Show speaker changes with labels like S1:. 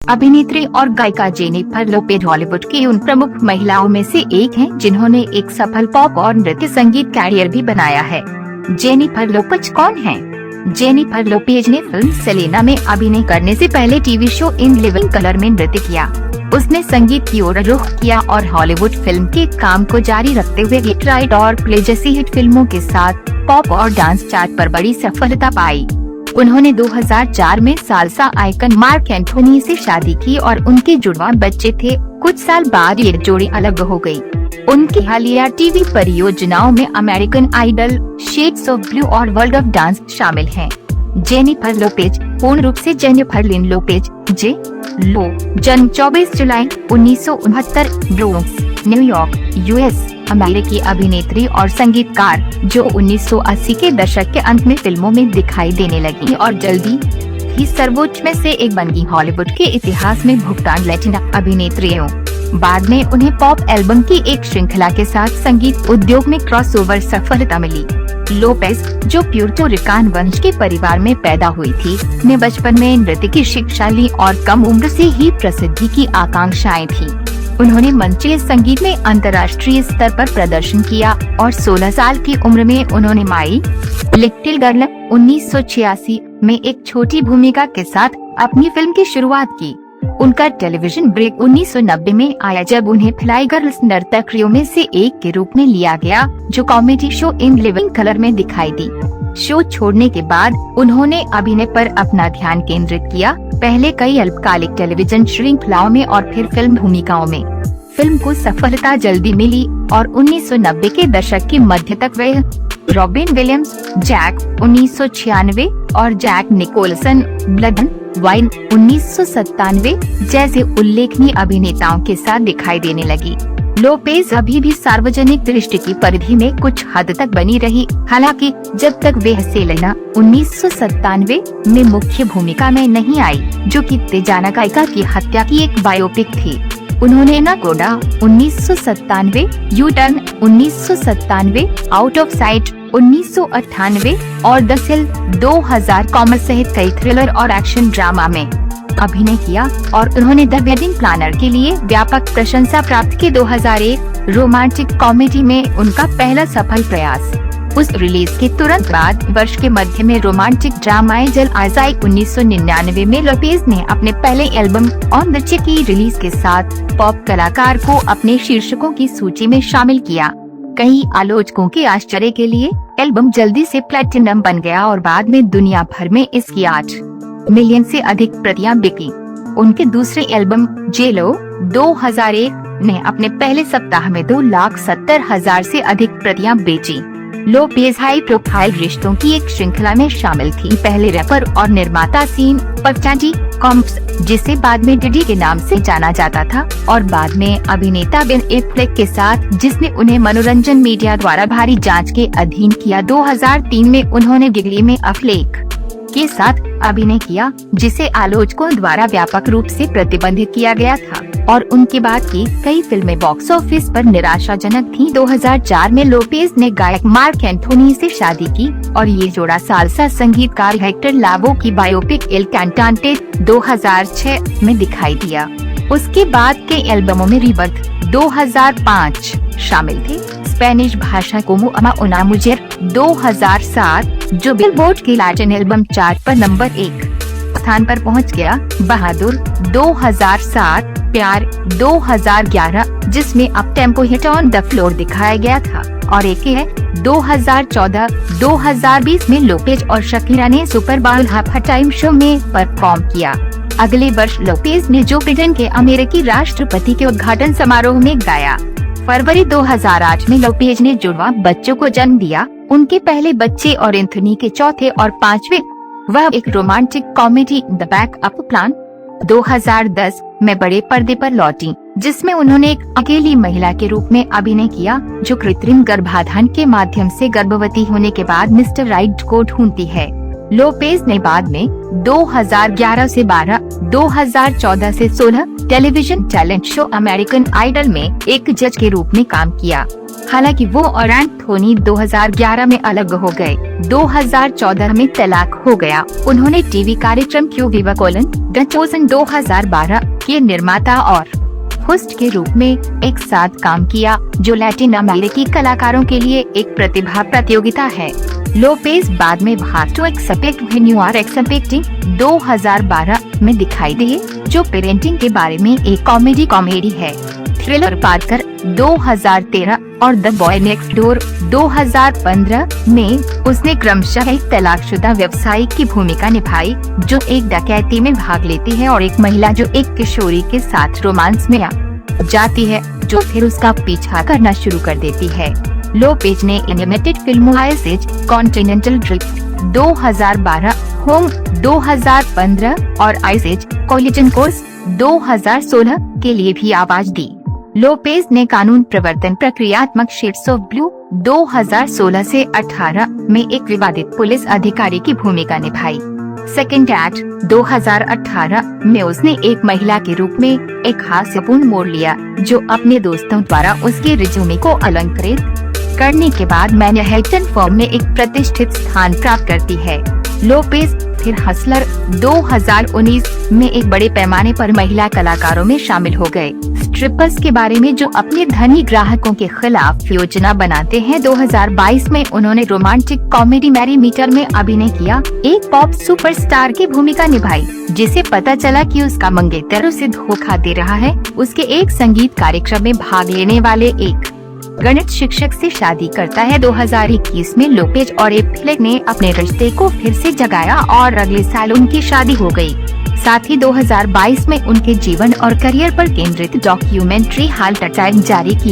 S1: अभिनेत्री और गायिका जेनिफर लोपेज हॉलीवुड की उन प्रमुख महिलाओं में से एक हैं जिन्होंने एक सफल पॉप और नृत्य संगीत कैरियर भी बनाया है। जेनिफर लोपेज कौन हैं? जेनिफर लोपेज ने फिल्म सेलेना में अभिनय करने से पहले TV show in living colour में नृत्य किया। उसने संगीत की ओर रुख किया और हॉलीवुड फिल्म के काम को जारी रखते हुए गेट राइट और प्ले जैसी हिट फिल्मों के साथ पॉप और डांस चार्ट पर बड़ी सफलता पाई। उन्होंने 2004 में साल्सा आइकन मार्क एंथोनी से शादी की और उनके जुड़वा बच्चे थे। कुछ साल बाद ये जोड़ी अलग हो गई। उनकी हालिया टीवी परियोजनाओं में American Idol, Shades of Blue और वर्ल्ड ऑफ डांस शामिल हैं। जेनिफर लोपेज पूर्ण रूप से जेनिफर लिन लोपेज जे लो, जन्म 24 जुलाई 1969, ब्रोंक्स, न्यूयॉर्क, यूएस, अमेरिकी अभिनेत्री और संगीतकार जो 1980 के दशक के अंत में फिल्मों में दिखाई देने लगी और जल्दी ही सर्वोच्च में से एक बन गई। हॉलीवुड के इतिहास में भुगतान लैटिना अभिनेत्रियों। बाद में उन्हें पॉप एल्बम की एक श्रृंखला के साथ संगीत उद्योग में क्रॉसओवर सफलता मिली। लोपेज, जो प्यूर्टो रिकान वंश के परिवार में पैदा हुई थी, ने बचपन में नृत्य की शिक्षा ली और कम उम्र से ही प्रसिद्धि की आकांक्षाएं थी। उन्होंने मंचीय संगीत में अंतर्राष्ट्रीय स्तर पर प्रदर्शन किया और 16 साल की उम्र में उन्होंने माई लिटिल गर्ल 1986 में एक छोटी भूमिका के साथ अपनी फिल्म की शुरुआत की। उनका टेलीविजन ब्रेक 1990 में आया जब उन्हें फ्लाई गर्ल्स नर्तकियों में से एक के रूप में लिया गया, जो comedy show in living colour में दिखाई दी। शो छोड़ने के बाद उन्होंने अभिनय पर अपना ध्यान केंद्रित किया, पहले कई अल्पकालिक टेलीविजन श्रृंखलाओं में और फिर फिल्म भूमिकाओं में। फिल्म को सफलता जल्दी मिली और 1990 के दशक के मध्य तक वे रॉबिन विलियम्स, जैक 1996 और Jack Nicholson, Blood and Wine 1997 जैसे उल्लेखनीय अभिनेताओं के साथ दिखाई देने लगी। लोपेज अभी भी सार्वजनिक दृष्टि की परिधि में कुछ हद तक बनी रही, हालांकि जब तक वे सेलेना 1997 में मुख्य भूमिका में नहीं आई, जो कि तेजाना गायिका की हत्या की एक बायोपिक थी। उन्होंने Nakoda 1997, U turn 1997, out of site 1998 और द सिल 2000 कॉमर्स सहित कई थ्रिलर और एक्शन ड्रामा में अभिनय किया और उन्होंने द वेडिंग प्लानर के लिए व्यापक प्रशंसा प्राप्त की। 2001 रोमांटिक कॉमेडी में उनका पहला सफल प्रयास। उस रिलीज के तुरंत बाद वर्ष के मध्य में रोमांटिक ड्रामा जल आजाई 1999 में लोपेज ने अपने पहले एल्बम ऑन द चिक की रिलीज के साथ पॉप कलाकार को अपने शीर्षकों की सूची में शामिल किया। कई आलोचकों के आश्चर्य के लिए एल्बम जल्दी से प्लेटिनम बन गया और बाद में दुनिया भर में इसकी 8 मिलियन से अधिक प्रतियां बिकी। उनके दूसरे एल्बम जेलो 2001 ने अपने पहले सप्ताह में 2,70,000 से अधिक प्रतियां बेची। लोपेज हाई प्रोफाइल रिश्तों की एक श्रृंखला में शामिल थी। पहले रैपर और निर्माता सीन पफचाटी कॉम्प्स, जिसे बाद में डिडी के नाम से जाना जाता था, और बाद में अभिनेता बेन एफ्लेक के साथ, जिसने उन्हें मनोरंजन मीडिया द्वारा भारी जांच के अधीन किया। 2003 में उन्होंने गिगली में अफ्लेक के साथ अभिनय किया, जिसे आलोचकों द्वारा व्यापक रूप से प्रतिबंधित किया गया था और उनके बाद की कई फिल्में बॉक्स ऑफिस पर निराशाजनक थीं। 2004 में लोपेज ने गायक मार्क एंथोनी से शादी की और ये जोड़ा साल्सा संगीतकार हेक्टर लावो की बायोपिक एल कैंटांटे 2006 में दिखाई दिया। उसके बाद के एल्बमों में रिबर्थ 2005 शामिल थे, स्पेनिश भाषा को मुअमा उना मुजेर 2007, जो बिलबोर्ड के लैटिन एल्बम चार्ट पर नंबर 1 स्थान पर पहुंच गया, बहादुर 2007, प्यार 2011, जिसमें up tempo hit on the floor दिखाया गया था, और एक है 2014। 2020 में लोपेज और शकीरा ने Super Bowl halftime show में परफॉर्म किया। अगले वर्ष लोपेज ने जो बिडेन के अमेरिकी राष्ट्रपति के उद्घाटन समारोह में गाया। फरवरी 2008 में लोपेज ने जुड़वा बच्चों को जन्म दिया। उनके पहले बच्चे और एंथोनी के चौथे और पांचवे वह एक romantic comedy the backup plan 2010 में बड़े पर्दे पर लौटी, जिसमें उन्होंने एक अकेली महिला के रूप में अभिनय किया जो कृत्रिम गर्भाधान के माध्यम से गर्भवती होने के बाद मिस्टर राइट को ढूंढती है। लोपेज ने बाद में 2011 से 12, 2014 से 16 television talent show American Idol में एक जज के रूप में काम किया। हालांकि वो और एंथोनी 2011 में अलग हो गए। 2014 में तलाक हो गया। उन्होंने टीवी कार्यक्रम क्यों विवा कोलन द चोजन 2012 के निर्माता और होस्ट के रूप में एक साथ काम किया, जो लैटिन अमेरिकी कलाकारों के लिए एक प्रतिभा प्रतियोगिता है। लोपेज बाद में भाग to Expect When You Are Expecting 2012 में दिखाई दिए, जो पेरेंटिंग के बारे में एक कॉमेडी है। थ्रिलर पार्कर 2013 और द बॉय नेक्स्ट डोर 2015 में उसने क्रमशः एक तलाकशुदा व्यवसायी की भूमिका निभाई, जो एक डकैती में भाग लेती है, और एक महिला जो एक किशोरी के साथ रोमांस में आ जाती है, जो फिर उसका पीछा करना शुरू कर देती है। लोपेज ने एनिमेटेड फिल्मों Ice Age, Continental Drift 2012, Home 2015 और आइस एज कोलिजन कोर्स 2016 के लिए भी आवाज दी। लोपेज ने कानून प्रवर्तन प्रक्रियात्मक शेड्स ऑफ ब्लू 2016 से 18 में एक विवादित पुलिस अधिकारी की भूमिका निभाई। सेकंड एक्ट 2018 में उसने एक महिला के रूप में एक हास्यपूर्ण मोड़ लिया, जो अपने दोस्तों द्वारा उसके रिज्यूमे को अलंकृत करने के बाद मैनहट्टन फर्म में एक प्रतिष्ठित स्थान प्राप्त करती है। लोपेज फिर हसलर 2019 में एक बड़े पैमाने पर महिला कलाकारों में शामिल हो गए। स्ट्रिपर्स के बारे में जो अपने धनी ग्राहकों के खिलाफ योजना बनाते हैं। 2022 में उन्होंने रोमांटिक कॉमेडी मैरी मीटर में अभिनय किया, एक पॉप सुपरस्टार की भूमिका निभाई, जिसे पता चला कि उसका मंगेतर उसे धोखा दे रहा है। उसके एक संगीत कार्यक्रम में भाग लेने वाले एक गणित शिक्षक से शादी करता है। 2021 में लोपेज और एफ्लेक ने अपने रिश्ते को फिर से जगाया और अगले साल उनकी शादी हो गई। साथ ही 2022 में उनके जीवन और करियर पर केंद्रित डॉक्यूमेंट्री हाल टचाइन जारी की।